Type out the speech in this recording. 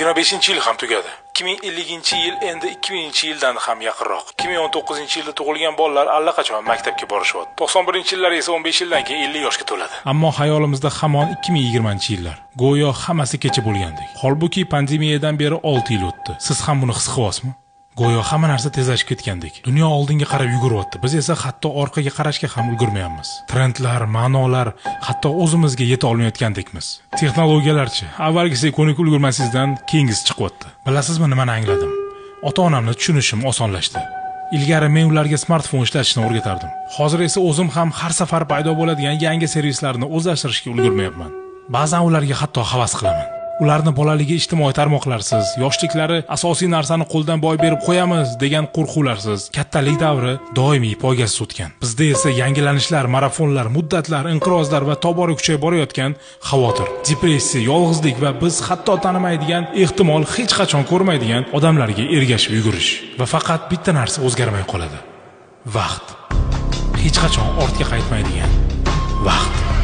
25-yil ham tugadi. 2050-yil endi 2000-yildan ham yaqinroq. 2019-yilda tug'ilgan bolalar allaqachon maktabga borishyapti. 91-yillar esa 15 yildan keyin 50 yoshga to'ladi. Ammo hayolimizda hamon 2020-yillar. Go'yo hammasi kecha bo'lgandek. Holbuki pandemiyadan beri 6 yil o'tdi. Siz ham buni his qilyapsizmi? Go'yo hamma narsa tezlashib ketgandek. Dunyo oldinga qarab yuguryapti. Biz esa hatto orqaga qarashga ham ulgurmayapmiz. Trendlar, ma'nolar, hatto o'zimizga yeta olmayotgandekmiz. Texnologiyalarchi, avvalgisiga ko'nikib ulgurmasizdan keyingisi chiqyapti. Bilasizmi nimani angladim? Ota-onamni tushunishim osonlashdi. Ilgari men ularga smartfon ishlatishni o'rgatardim. Hozir esa o'zim ham har safar paydo bo'ladigan yangi servislarni o'zlashtirishga ulgurmayapman. Ba'zan ularga hatto havas qilaman. Ularni bolaligi ijtimoiy tarmoqlarsiz, yoshliklari asosiy narsani qo'ldan boy berib qo'yamiz degan qo'rquvlarsiz, kattalik davri doimiy poygasiz o'tgan. Bizda esa yangilanishlar, marafonlar, muddatlar, inqirozlar va tobora kuchayib borayotgan xavotir, depressiya, yolg'izlik va biz hatto tanimaydigan, ehtimol hech qachon ko'rmaydigan odamlarga ergashib yugurish. Va faqat bitta narsa o'zgarmay qoladi. Vaqt. Hech qachon ortga qaytmaydigan vaqt.